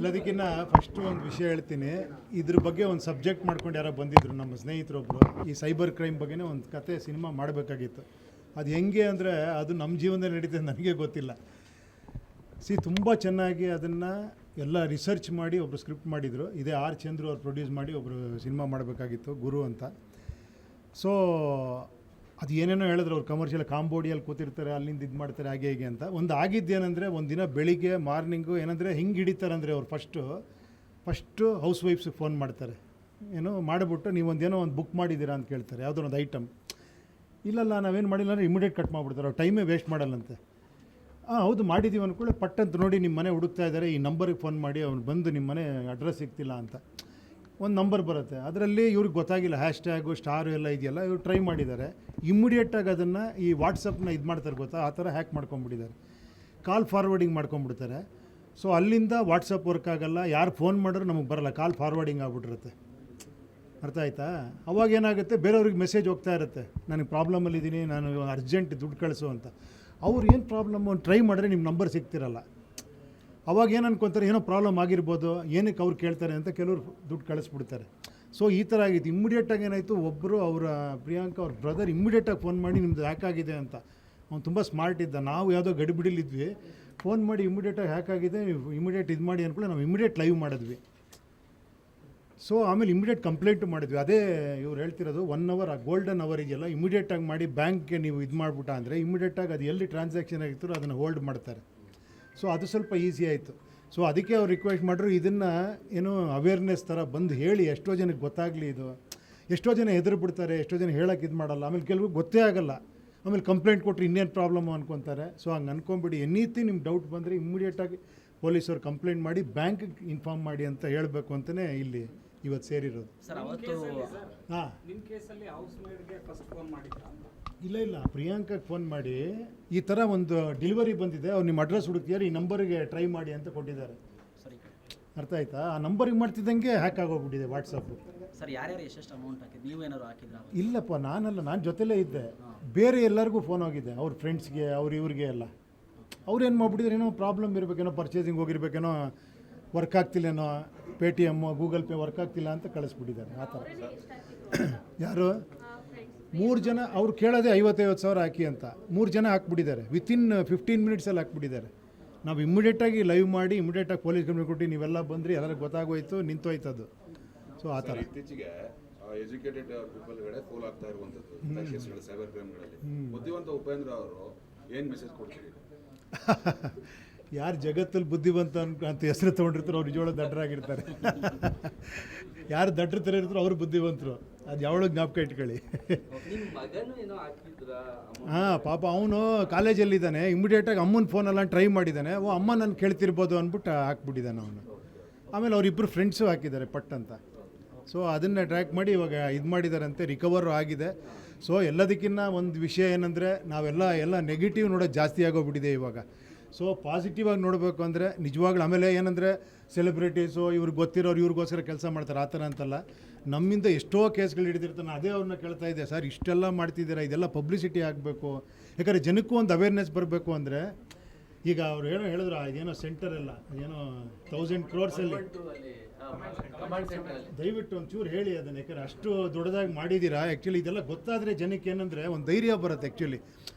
ಎಲ್ಲದಕ್ಕಿಂತ ಫಸ್ಟು ಒಂದು ವಿಷಯ ಹೇಳ್ತೀನಿ. ಇದ್ರ ಬಗ್ಗೆ ಒಂದು ಸಬ್ಜೆಕ್ಟ್ ಮಾಡ್ಕೊಂಡು ಯಾರೋ ಬಂದಿದ್ರು ನಮ್ಮ ಸ್ನೇಹಿತರೊಬ್ಬರು. ಈ ಸೈಬರ್ ಕ್ರೈಮ್ ಬಗ್ಗೆನೇ ಒಂದು ಕತೆ ಸಿನಿಮಾ ಮಾಡಬೇಕಾಗಿತ್ತು. ಅದು ಹೆಂಗೆ ಅಂದರೆ ಅದು ನಮ್ಮ ಜೀವನದಲ್ಲಿ ನಡೀತದೆ ನನಗೆ ಗೊತ್ತಿಲ್ಲ. ತುಂಬ ಚೆನ್ನಾಗಿ ಅದನ್ನು ಎಲ್ಲ ರಿಸರ್ಚ್ ಮಾಡಿ ಒಬ್ಬರು ಸ್ಕ್ರಿಪ್ಟ್ ಮಾಡಿದರು. ಇದೇ ಆರ್ ಚಂದ್ರು ಅವ್ರು ಪ್ರೊಡ್ಯೂಸ್ ಮಾಡಿ ಒಬ್ಬರು ಸಿನಿಮಾ ಮಾಡಬೇಕಾಗಿತ್ತು, ಗುರು ಅಂತ. ಸೊ ಅದು ಏನೇನೋ ಹೇಳಿದ್ರು, ಅವ್ರು ಕಮರ್ಷಿಯಲ್ ಕಾಂಬೋಡಿಯಲ್ಲಿ ಕೂತಿರ್ತಾರೆ, ಅಲ್ಲಿಂದ ಇದು ಮಾಡ್ತಾರೆ, ಹಾಗೆ ಹೀಗೆ ಅಂತ. ಒಂದು ಆಗಿದ್ದೇನೆಂದರೆ ಒಂದು ದಿನ ಬೆಳಿಗ್ಗೆ ಮಾರ್ನಿಂಗು ಏನಂದರೆ ಹಿಂಗೆ ಹಿಡಿತಾರಂದರೆ ಅವ್ರು ಫಸ್ಟು ಹೌಸ್ ವೈಫ್ಸಿಗೆ ಫೋನ್ ಮಾಡ್ತಾರೆ. ಏನೋ ಮಾಡಿಬಿಟ್ಟು ನೀವು ಒಂದೇನೋ ಒಂದು ಬುಕ್ ಮಾಡಿದ್ದೀರಾ ಅಂತ ಕೇಳ್ತಾರೆ, ಯಾವುದೋ ಒಂದು ಐಟಮ್. ಇಲ್ಲಲ್ಲ ನಾವೇನು ಮಾಡಿಲ್ಲ ಅಂದರೆ ಇಮಿಡಿಯೇಟ್ ಕಟ್ ಮಾಡಿಬಿಡ್ತಾರೆ, ಅವ್ರು ಟೈಮೇ ವೇಸ್ಟ್ ಮಾಡಲ್ಲಂತೆ. ಹೌದು ಮಾಡಿದ್ದೀವಿ ಅಂದ್ಕೊಳ್ಳಿ, ಪಟ್ಟಂತ ನೋಡಿ ನಿಮ್ಮ ಮನೆ ಹುಡುಕ್ತಾ ಇದ್ದಾರೆ, ಈ ನಂಬರಿಗೆ ಫೋನ್ ಮಾಡಿ ಅವ್ನು ಬಂದು ನಿಮ್ಮ ಮನೆ ಅಡ್ರೆಸ್ ಸಿಗ್ತಿಲ್ಲ ಅಂತ ಒಂದು ನಂಬರ್ ಬರುತ್ತೆ. ಅದರಲ್ಲಿ ಇವ್ರಿಗೆ ಗೊತ್ತಾಗಿಲ್ಲ ಹ್ಯಾಶ್ಟ್ಯಾಗು ಸ್ಟಾರು ಎಲ್ಲ ಇದೆಯಲ್ಲ, ಇವ್ರು ಟ್ರೈ ಮಾಡಿದ್ದಾರೆ. ಇಮ್ಮಿಡಿಯೇಟಾಗಿ ಅದನ್ನು ಈ ವಾಟ್ಸಪ್ನ ಇದು ಮಾಡ್ತಾರೆ ಗೊತ್ತಾ, ಆ ಥರ ಹ್ಯಾಕ್ ಮಾಡ್ಕೊಂಬಿಟ್ಟಿದ್ದಾರೆ, ಕಾಲ್ ಫಾರ್ವರ್ಡಿಂಗ್ ಮಾಡ್ಕೊಂಬಿಡ್ತಾರೆ. ಸೊ ಅಲ್ಲಿಂದ ವಾಟ್ಸಪ್ ವರ್ಕ್ ಆಗೋಲ್ಲ, ಯಾರು ಫೋನ್ ಮಾಡಿದ್ರು ನಮಗೆ ಬರೋಲ್ಲ, ಕಾಲ್ ಫಾರ್ವರ್ಡಿಂಗ್ ಆಗ್ಬಿಟ್ಟಿರುತ್ತೆ. ಅರ್ಥ ಆಯ್ತಾ? ಅವಾಗ ಏನಾಗುತ್ತೆ, ಬೇರೆಯವ್ರಿಗೆ ಮೆಸೇಜ್ ಹೋಗ್ತಾ ಇರುತ್ತೆ, ನನಗೆ ಪ್ರಾಬ್ಲಮಲ್ಲಿದ್ದೀನಿ, ನಾನು ಅರ್ಜೆಂಟ್ ದುಡ್ಡು ಕಳಿಸು ಅಂತ. ಅವ್ರು ಏನು ಪ್ರಾಬ್ಲಮ್ಮು ಟ್ರೈ ಮಾಡಿದ್ರೆ ನಿಮ್ಮ ನಂಬರ್ ಸಿಗ್ತಿರಲ್ಲ. ಅವಾಗ ಏನು ಅನ್ಕೊತಾರೆ, ಏನೋ ಪ್ರಾಬ್ಲಮ್ ಆಗಿರ್ಬೋದು, ಏನಕ್ಕೆ ಅವ್ರು ಕೇಳ್ತಾರೆ ಅಂತ ಕೆಲವರು ದುಡ್ಡು ಕಳಿಸ್ಬಿಡ್ತಾರೆ. ಸೊ ಈ ಥರ ಆಗಿತ್ತು. ಇಮ್ಮಿಡಿಯೇಟಾಗಿ ಏನಾಯಿತು, ಒಬ್ಬರು ಅವರ ಪ್ರಿಯಾಂಕಾ ಅವ್ರ ಬ್ರದರ್ ಇಮ್ಮಿಡಿಯೇಟಾಗಿ ಫೋನ್ ಮಾಡಿ ನಿಮ್ಮದು ಹ್ಯಾಕ್ ಆಗಿದೆ ಅಂತ. ಅವ್ನು ತುಂಬ ಸ್ಮಾರ್ಟ್ ಇದ್ದ. ನಾವು ಯಾವುದೋ ಗಡಿಬಿಡಿಲಿದ್ವಿ, ಫೋನ್ ಮಾಡಿ ಇಮ್ಮಿಡಿಯೇಟಾಗಿ ಹ್ಯಾಕ್ ಆಗಿದೆ, ನೀವು ಇಮ್ಮಿಡಿಯೇಟ್ ಇದು ಮಾಡಿ ಅಂದ್ಕೊಳ್ಳಿ, ನಾವು ಇಮ್ಮಿಡಿಯೇಟ್ ಲೈವ್ ಮಾಡಿದ್ವಿ. ಸೊ ಆಮೇಲೆ ಇಮ್ಮಿಡಿಯೇಟ್ ಕಂಪ್ಲೇಂಟು ಮಾಡಿದ್ವಿ. ಅದೇ ಇವ್ರು ಹೇಳ್ತಿರೋದು 1 ಅವರ್ ಆ ಗೋಲ್ಡನ್ ಅವರ್ ಇದೆಯಲ್ಲ, ಇಮ್ಮಿಡಿಯೇಟಾಗಿ ಮಾಡಿ ಬ್ಯಾಂಕ್ಗೆ ನೀವು ಇದು ಮಾಡಿಬಿಟ್ಟ ಅಂದರೆ ಇಮ್ಮಿಡಿಯೇಟಾಗಿ ಅದು ಎಲ್ಲಿ ಟ್ರಾನ್ಸಾಕ್ಷನ್ ಆಗಿತ್ತು ಅದನ್ನು ಹೋಲ್ಡ್ ಮಾಡ್ತಾರೆ. ಸೊ ಅದು ಸ್ವಲ್ಪ ಈಸಿ ಆಯಿತು. ಸೊ ಅದಕ್ಕೆ ಅವ್ರು ರಿಕ್ವೆಸ್ಟ್ ಮಾಡಿದ್ರು, ಇದನ್ನು ಏನೋ ಅವೇರ್ನೆಸ್ ಥರ ಬಂದು ಹೇಳಿ, ಎಷ್ಟೋ ಜನಕ್ಕೆ ಗೊತ್ತಾಗಲಿ ಇದು. ಎಷ್ಟೋ ಜನ ಹೆದರು ಬಿಡ್ತಾರೆ, ಎಷ್ಟೋ ಜನ ಹೇಳೋಕ್ಕೆ ಇದು ಮಾಡಲ್ಲ, ಆಮೇಲೆ ಕೆಲವು ಗೊತ್ತೇ ಆಗೋಲ್ಲ, ಆಮೇಲೆ ಕಂಪ್ಲೇಂಟ್ ಕೊಟ್ಟರೆ ಇನ್ನೇನು ಪ್ರಾಬ್ಲಮ್ಮು ಅನ್ಕೊತಾರೆ. ಸೊ ಹಂಗೆ ಅನ್ಕೊಂಬಿಡಿ, ಎನಿಥಿಂಗ್ ನಿಮ್ಮ ಡೌಟ್ ಬಂದರೆ ಇಮ್ಮಿಡಿಯೇಟಾಗಿ ಪೊಲೀಸವ್ರು ಕಂಪ್ಲೇಂಟ್ ಮಾಡಿ ಬ್ಯಾಂಕಿಗೆ ಇನ್ಫಾರ್ಮ್ ಮಾಡಿ ಅಂತ ಹೇಳಬೇಕು ಅಂತಲೇ ಇಲ್ಲಿ ಇವತ್ತು ಸೇರಿರೋದು. ಸರ್ ಅವತ್ತು ಹಾಂ, ನಿಮ್ಮ ಕೇಸಲ್ಲಿ ಹೌಸ್ ಮೇಡ್ಗೆ ಫಸ್ಟ್ ಫೋನ್ ಮಾಡಿದ್ರಾ? ಇಲ್ಲ ಪ್ರಿಯಾಂಕಾಗೆ ಫೋನ್ ಮಾಡಿ ಈ ಥರ ಒಂದು ಡೆಲಿವರಿ ಬಂದಿದೆ, ಅವ್ರು ನಿಮ್ಮ ಅಡ್ರೆಸ್ ಹುಡುಕ್ತಿದ್ದಾರೆ, ಈ ನಂಬರಿಗೆ ಟ್ರೈ ಮಾಡಿ ಅಂತ ಕೊಟ್ಟಿದ್ದಾರೆ. ಸರಿ ಅರ್ಥ ಆಯ್ತಾ? ಆ ನಂಬರಿಗೆ ಮಾಡ್ತಿದ್ದಂಗೆ ಹ್ಯಾಕ್ ಆಗೋಗ್ಬಿಟ್ಟಿದೆ ವಾಟ್ಸಪ್ಪು. ಸರ್ ಯಾರ್ಯಾರು ಎಷ್ಟೆಷ್ಟು ಅಮೌಂಟ್ ಹಾಕಿದ್ದು, ನೀವು ಏನಾದ್ರು ಹಾಕಿದ್ರಾ? ಇಲ್ಲಪ್ಪ, ನಾನು ಜೊತೆಲೇ ಇದ್ದೆ. ಬೇರೆ ಎಲ್ಲರಿಗೂ ಫೋನ್ ಹೋಗಿದೆ, ಅವ್ರ ಫ್ರೆಂಡ್ಸ್ಗೆ, ಇವ್ರಿಗೆ ಎಲ್ಲ. ಅವ್ರೇನು ಮಾಡ್ಬಿಟ್ಟಿದ್ರೆ, ಏನೋ ಪ್ರಾಬ್ಲಮ್ ಇರಬೇಕೇನೋ, ಪರ್ಚೇಸಿಂಗ್ ಹೋಗಿರ್ಬೇಕೇನೋ, ವರ್ಕ್ ಆಗ್ತಿಲ್ಲೇನೋ, ಪೇಟಿಎಮ್ ಗೂಗಲ್ ಪೇ ವರ್ಕ್ ಆಗ್ತಿಲ್ಲ ಅಂತ ಕಳಿಸ್ಬಿಟ್ಟಿದ್ದಾರೆ. ಆ ಥರ ಯಾರು 3 ಜನ ಅವ್ರು ಕೇಳೋದೇ 50,000 ಹಾಕಿ ಅಂತ, 3 ಜನ ಹಾಕ್ಬಿಟ್ಟಿದ್ದಾರೆ. ವಿತಿನ್ 15 ಮಿನಿಟ್ಸಲ್ಲಿ ಹಾಕ್ಬಿಟ್ಟಿದ್ದಾರೆ. ನಾವು ಇಮ್ಮಿಡಿಯೇಟಾಗಿ ಲೈವ್ ಮಾಡಿ ಇಮ್ಮಿಡಿಯೇಟಾಗಿ ಪೊಲೀಸ್ ಕಂಪ್ಲೇಂಟ್ ಕೊಟ್ಟು ನೀವೆಲ್ಲ ಬಂದ್ರಿ, ಎಲ್ಲರಿಗೂ ಗೊತ್ತಾಗೋಯ್ತು, ನಿಂತೋಯ್ತದು. ಸೊ ಆ ಥರ ಇತ್ತೀಚೆಗೆ ಎಜುಕೇಟೆಡ್ ಪೀಪಲ್ಗಳೇ ಫೋಲ್ ಆಗ್ತಾ ಇರುವಂಥದ್ದು ಕೇಸ್ಗಳು, ಸೈಬರ್ ಕ್ರೈಮ್ಗಳಲ್ಲಿ. ಬುದ್ಧಿವಂತ ಉಪೇಂದ್ರ ಅವರು ಏನು ಮೆಸೇಜ್ ಕೊಡ್ತೀರಿ? ಯಾರು ಜಗತ್ತಲ್ಲಿ ಬುದ್ಧಿವಂತ ಅಂತ ಹೆಸರು ತೊಗೊಂಡಿರ್ತಾರೋ ಅವ್ರು ನಿಜವಾಗ್ಲೂ ದಡ್ಡರಾಗಿರ್ತಾರೆ. ಯಾರು ದಡ್ರ ಥರ ಇರ್ತಾರೋ ಅವರು ಬುದ್ಧಿವಂತರು, ಅದು ಯಾವಳೋ ಜ್ಞಾಪಕ ಇಟ್ಕೊಳ್ಳಿ. ಹಾಂ, ಪಾಪ ಅವನು ಕಾಲೇಜಲ್ಲಿದ್ದಾನೆ, ಇಮಿಡಿಯೇಟಾಗಿ ಅಮ್ಮನ ಫೋನೆಲ್ಲ ಟ್ರೈ ಮಾಡಿದ್ದಾನೆ. ಅಮ್ಮ ನಾನು ಕೇಳ್ತಿರ್ಬೋದು ಅಂದ್ಬಿಟ್ಟು ಹಾಕ್ಬಿಟ್ಟಿದ್ದಾನೆ ಅವನು. ಆಮೇಲೆ ಅವರಿಬ್ಬರು ಫ್ರೆಂಡ್ಸು ಹಾಕಿದ್ದಾರೆ ಪಟ್ ಅಂತ. ಸೊ ಅದನ್ನು ಟ್ರ್ಯಾಕ್ ಮಾಡಿ ಇವಾಗ ಇದು ಮಾಡಿದಾರಂತೆ, ರಿಕವರ್ ಆಗಿದೆ. ಸೊ ಎಲ್ಲದಕ್ಕಿಂತ ಒಂದು ವಿಷಯ ಏನಂದರೆ, ನಾವೆಲ್ಲ ನೆಗೆಟಿವ್ ನೋಡೋದು ಜಾಸ್ತಿ ಆಗೋಗ್ಬಿಟ್ಟಿದೆ ಇವಾಗ. ಸೊ ಪಾಸಿಟಿವ್ ಆಗಿ ನೋಡಬೇಕು ಅಂದರೆ ನಿಜವಾಗ್ಲೂ. ಆಮೇಲೆ ಏನಂದರೆ ಸೆಲೆಬ್ರಿಟೀಸು ಇವ್ರಿಗೆ ಗೊತ್ತಿರೋರು ಇವ್ರಿಗೋಸ್ಕರ ಕೆಲಸ ಮಾಡ್ತಾರೆ, ಆ ಥರ ಅಂತಲ್ಲ. ನಮ್ಮಿಂದ ಎಷ್ಟೋ ಕೇಸ್ಗಳು ಹಿಡಿದಿರ್ತಾನೆ. ಅದೇ ಅವ್ರನ್ನ ಕೇಳ್ತಾ ಇದ್ದೆ, ಸರ್ ಇಷ್ಟೆಲ್ಲ ಮಾಡ್ತಿದ್ದೀರಾ, ಇದೆಲ್ಲ ಪಬ್ಲಿಸಿಟಿ ಆಗಬೇಕು, ಯಾಕಂದರೆ ಜನಕ್ಕೂ ಒಂದು ಅವೇರ್ನೆಸ್ ಬರಬೇಕು. ಅಂದರೆ ಈಗ ಅವ್ರು ಹೇಳಿದ್ರು, ಅದೇನೋ ಸೆಂಟರ್ ಎಲ್ಲ ಅದೇನೋ 1000 crores ದಯವಿಟ್ಟು ಒಂಚೂರು ಹೇಳಿ ಅದನ್ನು, ಯಾಕಂದರೆ ಅಷ್ಟು ದೊಡ್ಡದಾಗಿ ಮಾಡಿದ್ದೀರಾ. ಆ್ಯಕ್ಚುಲಿ ಇದೆಲ್ಲ ಗೊತ್ತಾದರೆ ಜನಕ್ಕೆ ಏನಂದರೆ ಒಂದು ಧೈರ್ಯ ಬರುತ್ತೆ. ಆ್ಯಕ್ಚುಲಿ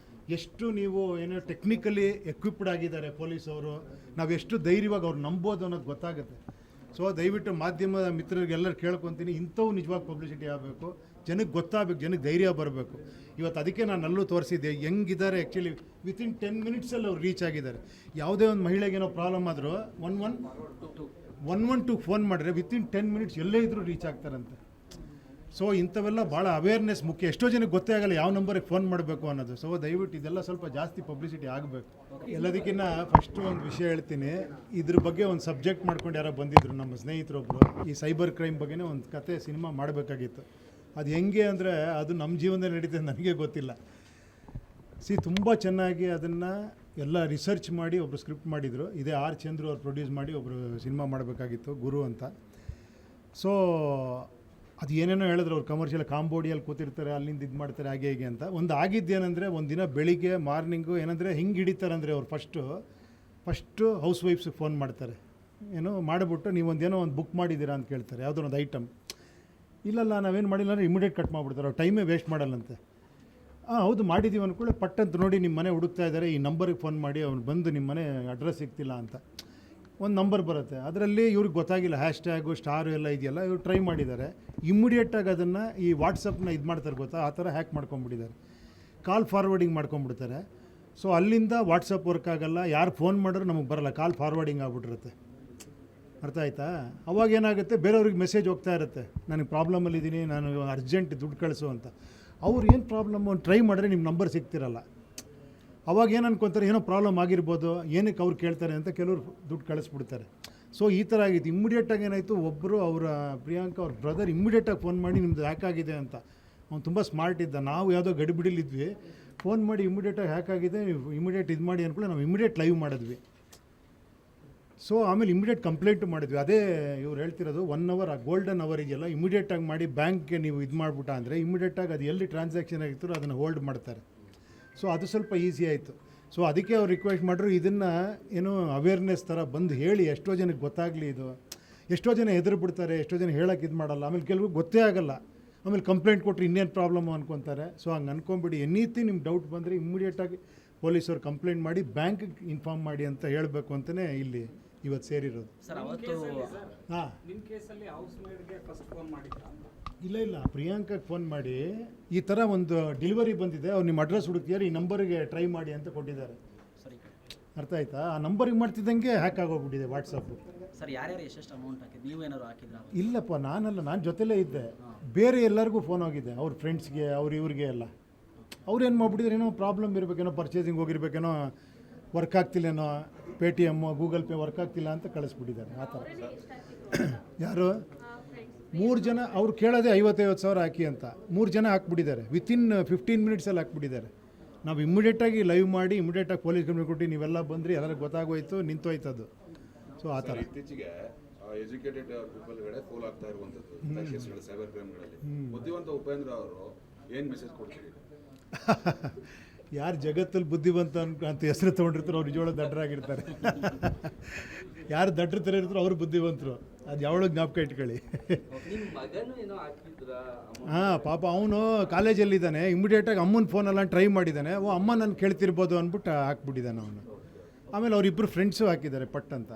ಎಷ್ಟು ನೀವು ಏನೋ ಟೆಕ್ನಿಕಲಿ ಎಕ್ವಿಪ್ಡ್ ಆಗಿದ್ದಾರೆ ಪೊಲೀಸವರು, ನಾವು ಎಷ್ಟು ಧೈರ್ಯವಾಗಿ ಅವ್ರು ನಂಬೋದು ಅನ್ನೋದು ಗೊತ್ತಾಗುತ್ತೆ. ಸೊ ದಯವಿಟ್ಟು ಮಾಧ್ಯಮದ ಮಿತ್ರರಿಗೆಲ್ಲರೂ ಕೇಳ್ಕೊತೀನಿ, ಇಂಥವು ನಿಜವಾಗಿ ಪಬ್ಲಿಸಿಟಿ ಆಗಬೇಕು, ಜನಕ್ಕೆ ಗೊತ್ತಾಗಬೇಕು, ಜನಕ್ಕೆ ಧೈರ್ಯ ಬರಬೇಕು. ಇವತ್ತು ಅದಕ್ಕೆ ನಾನು ಅಲ್ಲೂ ತೋರಿಸಿದ್ದೆ ಹೆಂಗಿದ್ದಾರೆ. ಆ್ಯಕ್ಚುಲಿ ವಿತಿನ್ 10 ಮಿನಿಟ್ಸಲ್ಲಿ ಅವ್ರು ರೀಚ್ ಆಗಿದ್ದಾರೆ. ಯಾವುದೇ ಒಂದು ಮಹಿಳೆಗೇನೋ ಪ್ರಾಬ್ಲಮ್ ಆದರೂ 112 ಫೋನ್ ಮಾಡಿದ್ರೆ ವಿತಿನ್ 10 ಮಿನಿಟ್ಸ್ ಎಲ್ಲೇ ಇದ್ದರೂ ರೀಚ್ ಆಗ್ತಾರಂತೆ. ಸೊ ಇಂಥವೆಲ್ಲ ಭಾಳ ಅವೇರ್ನೆಸ್ ಮುಖ್ಯ. ಎಷ್ಟೋ ಜನಕ್ಕೆ ಗೊತ್ತೇ ಆಗಲ್ಲ ಯಾವ ನಂಬರಿಗೆ ಫೋನ್ ಮಾಡಬೇಕು ಅನ್ನೋದು. ಸೊ ದಯವಿಟ್ಟು ಇದೆಲ್ಲ ಸ್ವಲ್ಪ ಜಾಸ್ತಿ ಪಬ್ಲಿಸಿಟಿ ಆಗಬೇಕು. ಎಲ್ಲದಕ್ಕಿಂತ ಫಸ್ಟು ಒಂದು ವಿಷಯ ಹೇಳ್ತೀನಿ. ಇದ್ರ ಬಗ್ಗೆ ಒಂದು ಸಬ್ಜೆಕ್ಟ್ ಮಾಡ್ಕೊಂಡು ಯಾರೋ ಬಂದಿದ್ರು ನಮ್ಮ ಸ್ನೇಹಿತರೊಬ್ಬರು. ಈ ಸೈಬರ್ ಕ್ರೈಮ್ ಬಗ್ಗೆನೇ ಒಂದು ಕತೆ ಸಿನಿಮಾ ಮಾಡಬೇಕಾಗಿತ್ತು. ಅದು ಹೆಂಗೆ ಅಂದರೆ ಅದು ನಮ್ಮ ಜೀವನದಲ್ಲಿ ನಡೀತದೆ ನನಗೆ ಗೊತ್ತಿಲ್ಲ. ತುಂಬ ಚೆನ್ನಾಗಿ ಅದನ್ನು ಎಲ್ಲ ರಿಸರ್ಚ್ ಮಾಡಿ ಒಬ್ಬರು ಸ್ಕ್ರಿಪ್ಟ್ ಮಾಡಿದರು. ಇದೇ ಆರ್ ಚಂದ್ರು ಅವ್ರು ಪ್ರೊಡ್ಯೂಸ್ ಮಾಡಿ ಒಬ್ಬರು ಸಿನಿಮಾ ಮಾಡಬೇಕಾಗಿತ್ತು, ಗುರು ಅಂತ. ಸೊ ಅದು ಏನೇನೋ ಹೇಳಿದ್ರು, ಅವ್ರು ಕಮರ್ಷಿಯಲ್ ಕಾಂಬೋಡಿಯಲ್ಲಿ ಕೂತಿರ್ತಾರೆ, ಅಲ್ಲಿಂದ ಇದು ಮಾಡ್ತಾರೆ, ಹಾಗೆ ಹೀಗೆ ಅಂತ. ಒಂದು ಆಗಿದ್ದೇನೆಂದರೆ ಒಂದು ದಿನ ಬೆಳಿಗ್ಗೆ ಮಾರ್ನಿಂಗು ಏನಂದರೆ ಹಿಂಗೆ ಹಿಡಿತಾರಂದರೆ ಅವ್ರು ಫಸ್ಟು ಹೌಸ್ ವೈಫ್ಸಿಗೆ ಫೋನ್ ಮಾಡ್ತಾರೆ. ಏನೋ ಮಾಡಿಬಿಟ್ಟು ನೀವೊಂದೇನೋ ಒಂದು ಬುಕ್ ಮಾಡಿದ್ದೀರಾ ಅಂತ ಕೇಳ್ತಾರೆ, ಯಾವುದೋ ಒಂದು ಐಟಮ್. ಇಲ್ಲಲ್ಲ ನಾವೇನು ಮಾಡಿಲ್ಲ ಅಂದರೆ ಇಮಿಡಿಯೇಟ್ ಕಟ್ ಮಾಡಿಬಿಡ್ತಾರೆ, ಅವ್ರು ಟೈಮೇ ವೇಸ್ಟ್ ಮಾಡಲ್ಲಂತೆ. ಹೌದು ಮಾಡಿದ್ದೀವಿ ಅಂದ್ಕೊಳ್ಳಿ, ಪಟ್ಟಂತ ನೋಡಿ ನಿಮ್ಮ ಮನೆ ಹುಡುಕ್ತಾ ಇದ್ದಾರೆ, ಈ ನಂಬರಿಗೆ ಫೋನ್ ಮಾಡಿ ಅವ್ನು ಬಂದು ನಿಮ್ಮ ಮನೆ ಅಡ್ರೆಸ್ ಸಿಗ್ತಿಲ್ಲ ಅಂತ ಒಂದು ನಂಬರ್ ಬರುತ್ತೆ. ಅದರಲ್ಲಿ ಇವ್ರಿಗೆ ಗೊತ್ತಾಗಿಲ್ಲ ಹ್ಯಾಶ್ಟ್ಯಾಗು ಸ್ಟಾರು ಎಲ್ಲ ಇದೆಯಲ್ಲ, ಇವ್ರು ಟ್ರೈ ಮಾಡಿದ್ದಾರೆ. ಇಮ್ಮಿಡಿಯೇಟಾಗಿ ಅದನ್ನು ಈ ವಾಟ್ಸಪ್ನ ಇದು ಮಾಡ್ತಾರೆ ಗೊತ್ತಾ, ಆ ಥರ ಹ್ಯಾಕ್ ಮಾಡ್ಕೊಂಬಿಟ್ಟಿದ್ದಾರೆ, ಕಾಲ್ ಫಾರ್ವರ್ಡಿಂಗ್ ಮಾಡ್ಕೊಂಬಿಡ್ತಾರೆ. ಸೊ ಅಲ್ಲಿಂದ ವಾಟ್ಸಪ್ ವರ್ಕ್ ಆಗೋಲ್ಲ, ಯಾರು ಫೋನ್ ಮಾಡಿದ್ರು ನಮಗೆ ಬರೋಲ್ಲ, ಕಾಲ್ ಫಾರ್ವರ್ಡಿಂಗ್ ಆಗ್ಬಿಟ್ಟಿರುತ್ತೆ. ಅರ್ಥ ಆಯ್ತಾ? ಅವಾಗ ಏನಾಗುತ್ತೆ, ಬೇರೆಯವ್ರಿಗೆ ಮೆಸೇಜ್ ಹೋಗ್ತಾ ಇರುತ್ತೆ, ನನಗೆ ಪ್ರಾಬ್ಲಮಲ್ಲಿದ್ದೀನಿ, ನಾನು ಅರ್ಜೆಂಟ್ ದುಡ್ಡು ಕಳಿಸು ಅಂತ. ಅವ್ರು ಏನು ಪ್ರಾಬ್ಲಮ್ಮು ಟ್ರೈ ಮಾಡಿದ್ರೆ ನಿಮ್ಮ ನಂಬರ್ ಸಿಗ್ತಿರಲ್ಲ. ಅವಾಗ ಏನು ಅನ್ಕೊತಾರೆ, ಏನೋ ಪ್ರಾಬ್ಲಮ್ ಆಗಿರ್ಬೋದು, ಏನಕ್ಕೆ ಅವ್ರು ಕೇಳ್ತಾರೆ ಅಂತ ಕೆಲವರು ದುಡ್ಡು ಕಳಿಸ್ಬಿಡ್ತಾರೆ. ಸೊ ಈ ಥರ ಆಗಿತ್ತು. ಇಮ್ಮಿಡಿಯೇಟಾಗಿ ಏನಾಯಿತು, ಒಬ್ಬರು ಅವರ ಪ್ರಿಯಾಂಕಾ ಅವ್ರ ಬ್ರದರ್ ಇಮ್ಮಿಡಿಯೇಟಾಗಿ ಫೋನ್ ಮಾಡಿ ನಿಮ್ಮದು ಹ್ಯಾಕ್ ಆಗಿದೆ ಅಂತ. ಅವ್ನು ತುಂಬ ಸ್ಮಾರ್ಟ್ ಇದ್ದ. ನಾವು ಯಾವುದೋ ಗಡಿಬಿಡಿಲಿದ್ವಿ, ಫೋನ್ ಮಾಡಿ ಇಮ್ಮಿಡಿಯೇಟಾಗಿ ಹ್ಯಾಕ್ ಆಗಿದೆ, ನೀವು ಇಮ್ಮಿಡಿಯೇಟ್ ಇದು ಮಾಡಿ ಅಂದ್ಕೊಳ್ಳಿ, ನಾವು ಇಮ್ಮಿಡಿಯೇಟ್ ಲೈವ್ ಮಾಡಿದ್ವಿ. ಸೊ ಆಮೇಲೆ ಇಮ್ಮಿಡಿಯೇಟ್ ಕಂಪ್ಲೇಂಟು ಮಾಡಿದ್ವಿ. ಅದೇ ಇವ್ರು ಹೇಳ್ತಿರೋದು 1 ಅವರ್, ಆ ಗೋಲ್ಡನ್ ಅವರ್ ಇದೆಯಲ್ಲ, ಇಮ್ಮಿಡಿಯೇಟಾಗಿ ಮಾಡಿ ಬ್ಯಾಂಕ್ಗೆ ನೀವು ಇದು ಮಾಡಿಬಿಟ್ಟ ಅಂದರೆ ಇಮ್ಮಿಡಿಯೇಟಾಗಿ ಅದು ಎಲ್ಲಿ ಟ್ರಾನ್ಸಾಕ್ಷನ್ ಆಗಿರ್ತಾರೋ ಅದನ್ನು ಹೋಲ್ಡ್ ಮಾಡ್ತಾರೆ. ಸೊ ಅದು ಸ್ವಲ್ಪ ಈಸಿ ಆಯಿತು. ಸೊ ಅದಕ್ಕೆ ಅವ್ರು ರಿಕ್ವೆಸ್ಟ್ ಮಾಡಿದ್ರು, ಇದನ್ನು ಏನೋ ಅವೇರ್ನೆಸ್ ಥರ ಬಂದು ಹೇಳಿ, ಎಷ್ಟೋ ಜನಕ್ಕೆ ಗೊತ್ತಾಗಲಿ ಇದು. ಎಷ್ಟೋ ಜನ ಹೆದರು ಬಿಡ್ತಾರೆ, ಎಷ್ಟೋ ಜನ ಹೇಳೋಕೆ ಇದು ಮಾಡಲ್ಲ, ಆಮೇಲೆ ಕೆಲವ್ರಿಗೆ ಗೊತ್ತೇ ಆಗೋಲ್ಲ, ಆಮೇಲೆ ಕಂಪ್ಲೇಂಟ್ ಕೊಟ್ಟರೆ ಇನ್ನೇನು ಪ್ರಾಬ್ಲಮ್ಮು ಅನ್ಕೊತಾರೆ. ಸೊ ಹಂಗೆ ಅನ್ಕೊಂಬಿಡಿ, ಎನಿಥಿಂಗ್ ನಿಮ್ಮ ಡೌಟ್ ಬಂದರೆ ಇಮ್ಮಿಡಿಯೇಟಾಗಿ ಪೊಲೀಸವ್ರು ಕಂಪ್ಲೇಂಟ್ ಮಾಡಿ ಬ್ಯಾಂಕಿಗೆ ಇನ್ಫಾರ್ಮ್ ಮಾಡಿ ಅಂತ ಹೇಳಬೇಕು ಅಂತಲೇ ಇಲ್ಲಿ ಇವತ್ತು ಸೇರಿರೋದು. ಸರ್ ಅವತ್ತು ಹಾಂ, ನಿಮ್ಮ ಕೇಸಲ್ಲಿ ಹೌಸ್ ಮೇಡ್ಗೆ ಫಸ್ಟ್ ಫೋನ್ ಮಾಡಿದ್ರಾ ಅಂತ? ಇಲ್ಲ ಪ್ರಿಯಾಂಕಾಗೆ ಫೋನ್ ಮಾಡಿ ಈ ಥರ ಒಂದು ಡೆಲಿವರಿ ಬಂದಿದೆ, ಅವ್ರು ನಿಮ್ಮ ಅಡ್ರೆಸ್ ಹುಡುಕ್ತಿದ್ದಾರೆ, ಈ ನಂಬರಿಗೆ ಟ್ರೈ ಮಾಡಿ ಅಂತ ಕೊಟ್ಟಿದ್ದಾರೆ. ಸರಿ ಅರ್ಥ ಆಯ್ತಾ? ಆ ನಂಬರಿಗೆ ಮಾಡ್ತಿದ್ದಂಗೆ ಹ್ಯಾಕ್ ಆಗೋಗ್ಬಿಟ್ಟಿದೆ ವಾಟ್ಸಪ್ಪು. ಸರ್ ಯಾರ್ಯಾರು ಎಷ್ಟೆಷ್ಟು ಅಮೌಂಟ್ ಹಾಕಿದ್ದು, ನೀವು ಏನಾದ್ರು ಹಾಕಿದ್ರಾ? ಇಲ್ಲಪ್ಪ, ನಾನು ಜೊತೆಲೇ ಇದ್ದೆ. ಬೇರೆ ಎಲ್ಲರಿಗೂ ಫೋನ್ ಹೋಗಿದೆ, ಅವ್ರ ಫ್ರೆಂಡ್ಸ್ಗೆ, ಇವ್ರಿಗೆ ಎಲ್ಲ. ಅವ್ರು ಏನು ಮಾಡ್ಬಿಟ್ಟಿದ್ರೆ, ಏನೋ ಪ್ರಾಬ್ಲಮ್ ಇರಬೇಕೇನೋ, ಪರ್ಚೇಸಿಂಗ್ ಹೋಗಿರ್ಬೇಕೇನೋ, ವರ್ಕ್ ಆಗ್ತಿಲ್ಲೇನೋ, ಪೇಟಿಎಮ್ಮು ಗೂಗಲ್ ಪೇ ವರ್ಕ್ ಆಗ್ತಿಲ್ಲ ಅಂತ ಕಳಿಸ್ಬಿಟ್ಟಿದ್ದಾರೆ. ಆ ಥರ ಯಾರು 3 ಜನ ಅವ್ರು ಕೇಳೋದೇ 50,000 ಹಾಕಿ ಅಂತ 3 ಜನ ಹಾಕ್ಬಿಟ್ಟಿದ್ದಾರೆ. ವಿತಿನ್ 15 ಮಿನಿಟ್ಸಲ್ಲಿ ಹಾಕ್ಬಿಟ್ಟಿದ್ದಾರೆ. ನಾವು ಇಮ್ಮಿಡಿಯೇಟಾಗಿ ಲೈವ್ ಮಾಡಿ ಇಮ್ಮಿಡಿಯೇಟಾಗಿ ಪೊಲೀಸ್ ಕಂಪ್ಲೇಂಟ್ ಕೊಟ್ಟು ನೀವೆಲ್ಲ ಬಂದ್ರಿ, ಎಲ್ಲರಿಗೂ ಗೊತ್ತಾಗೋಯ್ತು, ನಿಂತೋಯ್ತದು. ಸೊ ಆ ಥರ ಇತ್ತೀಚೆಗೆ ಎಜುಕೇಟೆಡ್ ಪೀಪಲ್ಗಳೇ ಫೋಲ್ ಆಗ್ತಾ ಇರುವಂಥದ್ದು ಕೇಸ್ಗಳು, ಸೈಬರ್ ಕ್ರೈಮ್ಗಳಲ್ಲಿ. ಬುದ್ಧಿವಂತ ಉಪೇಂದ್ರ ಅವರು ಏನು ಮೆಸೇಜ್ ಕೊಡ್ತೀರಿ? ಯಾರು ಜಗತ್ತಲ್ಲಿ ಬುದ್ಧಿವಂತ ಅಂತ ಹೆಸರು ತೊಗೊಂಡಿರ್ತಾರೋ ಅವ್ರು ನಿಜವಾಗ್ಲೂ ದಡ್ಡರಾಗಿರ್ತಾರೆ. ಯಾರು ದಡ್ರ ಥರ ಇರ್ತಾರೋ ಅವರು ಬುದ್ಧಿವಂತರು, ಅದು ಯಾವಳೋ ಜ್ಞಾಪಕ ಇಟ್ಕೊಳ್ಳಿ. ಹಾಂ, ಪಾಪ ಅವನು ಕಾಲೇಜಲ್ಲಿದ್ದಾನೆ, ಇಮ್ಮಿಡಿಯೇಟಾಗಿ ಅಮ್ಮನ ಫೋನೆಲ್ಲ ಟ್ರೈ ಮಾಡಿದ್ದಾನೆ. ಅಮ್ಮ ನಾನು ಕೇಳ್ತಿರ್ಬೋದು ಅಂದ್ಬಿಟ್ಟು ಹಾಕ್ಬಿಟ್ಟಿದ್ದಾನೆ ಅವನು. ಆಮೇಲೆ ಅವರಿಬ್ಬರು ಫ್ರೆಂಡ್ಸು ಹಾಕಿದ್ದಾರೆ ಪಟ್ ಅಂತ.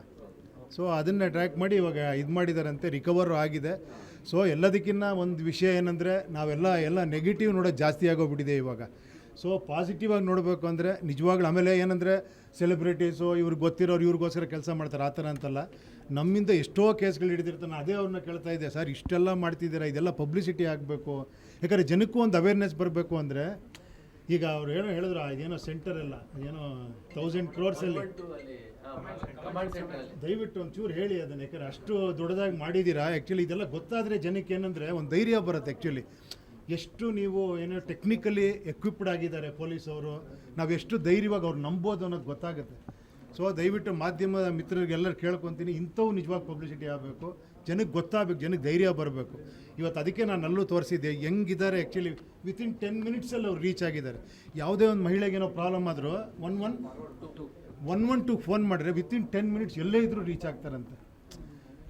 ಸೊ ಅದನ್ನು ಟ್ರ್ಯಾಕ್ ಮಾಡಿ ಇವಾಗ ಇದು ಮಾಡಿದಾರಂತೆ, ರಿಕವರು ಆಗಿದೆ. ಸೊ ಎಲ್ಲದಕ್ಕಿಂತ ಒಂದು ವಿಷಯ ಏನಂದರೆ, ನಾವೆಲ್ಲ ನೆಗೆಟಿವ್ ನೋಡೋದು ಜಾಸ್ತಿ ಆಗೋಗ್ಬಿಟ್ಟಿದೆ ಇವಾಗ. ಸೊ ಪಾಸಿಟಿವ್ ಆಗಿ ನೋಡಬೇಕು ಅಂದರೆ ನಿಜವಾಗ್ಲೂ. ಆಮೇಲೆ ಏನಂದರೆ, ಸೆಲೆಬ್ರಿಟೀಸು ಇವ್ರಿಗೆ ಗೊತ್ತಿರೋರು ಇವ್ರಿಗೋಸ್ಕರ ಕೆಲಸ ಮಾಡ್ತಾರೆ, ಆ ಥರ ಅಂತಲ್ಲ. ನಮ್ಮಿಂದ ಎಷ್ಟೋ ಕೇಸ್ಗಳು ಹಿಡಿದಿರ್ತಾನೆ. ಅದೇ ಅವ್ರನ್ನ ಕೇಳ್ತಾ ಇದ್ದೆ, ಸರ್ ಇಷ್ಟೆಲ್ಲ ಮಾಡ್ತಿದ್ದೀರಾ, ಇದೆಲ್ಲ ಪಬ್ಲಿಸಿಟಿ ಆಗಬೇಕು, ಯಾಕಂದರೆ ಜನಕ್ಕೂ ಒಂದು ಅವೇರ್ನೆಸ್ ಬರಬೇಕು. ಅಂದರೆ ಈಗ ಅವ್ರು ಹೇಳಿದ್ರು, ಇದೇನೋ ಸೆಂಟರ್ ಎಲ್ಲ ಏನೋ 1000 crores ದಯವಿಟ್ಟು ಒಂಚೂರು ಹೇಳಿ ಅದನ್ನು, ಯಾಕಂದರೆ ಅಷ್ಟು ದೊಡ್ಡದಾಗಿ ಮಾಡಿದ್ದೀರಾ. ಆ್ಯಕ್ಚುಲಿ ಇದೆಲ್ಲ ಗೊತ್ತಾದರೆ ಜನಕ್ಕೆ ಏನಂದರೆ ಒಂದು ಧೈರ್ಯ ಬರುತ್ತೆ. ಆ್ಯಕ್ಚುಲಿ ಎಷ್ಟು ನೀವು ಏನೋ ಟೆಕ್ನಿಕಲಿ ಎಕ್ವಿಪ್ಡ್ ಆಗಿದ್ದಾರೆ ಪೊಲೀಸವರು, ನಾವು ಎಷ್ಟು ಧೈರ್ಯವಾಗಿ ಅವ್ರು ನಂಬೋದು ಅನ್ನೋದು ಗೊತ್ತಾಗುತ್ತೆ. ಸೊ ದಯವಿಟ್ಟು ಮಾಧ್ಯಮದ ಮಿತ್ರರಿಗೆಲ್ಲರೂ ಕೇಳ್ಕೊತೀನಿ, ಇಂಥವು ನಿಜವಾಗಿ ಪಬ್ಲಿಸಿಟಿ ಆಗಬೇಕು, ಜನಕ್ಕೆ ಗೊತ್ತಾಗಬೇಕು, ಜನಕ್ಕೆ ಧೈರ್ಯ ಬರಬೇಕು. ಇವತ್ತು ಅದಕ್ಕೆ ನಾನು ಅಲ್ಲೂ ತೋರಿಸಿದ್ದೆ ಹೆಂಗಿದ್ದಾರೆ. ಆ್ಯಕ್ಚುಲಿ ವಿತಿನ್ 10 ಮಿನಿಟ್ಸಲ್ಲಿ ಅವ್ರು ರೀಚ್ ಆಗಿದ್ದಾರೆ. ಯಾವುದೇ ಒಂದು ಮಹಿಳೆಗೇನೋ ಪ್ರಾಬ್ಲಮ್ ಆದರೂ 112 ಫೋನ್ ಮಾಡಿದ್ರೆ ವಿತಿನ್ 10 ಮಿನಿಟ್ಸ್ ಎಲ್ಲೇ ಇದ್ದರೂ ರೀಚ್ ಆಗ್ತಾರಂತೆ.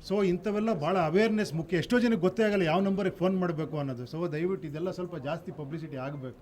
ಸೊ ಇಂಥವೆಲ್ಲ ಭಾಳ ಅವೇರ್ನೆಸ್ ಮುಖ್ಯ. ಎಷ್ಟೋ ಜನಕ್ಕೆ ಗೊತ್ತೇ ಆಗಲ್ಲ ಯಾವ ನಂಬರಿಗೆ ಫೋನ್ ಮಾಡಬೇಕು ಅನ್ನೋದು. ಸೊ ದಯವಿಟ್ಟು ಇದೆಲ್ಲ ಸ್ವಲ್ಪ ಜಾಸ್ತಿ ಪಬ್ಲಿಸಿಟಿ ಆಗಬೇಕು.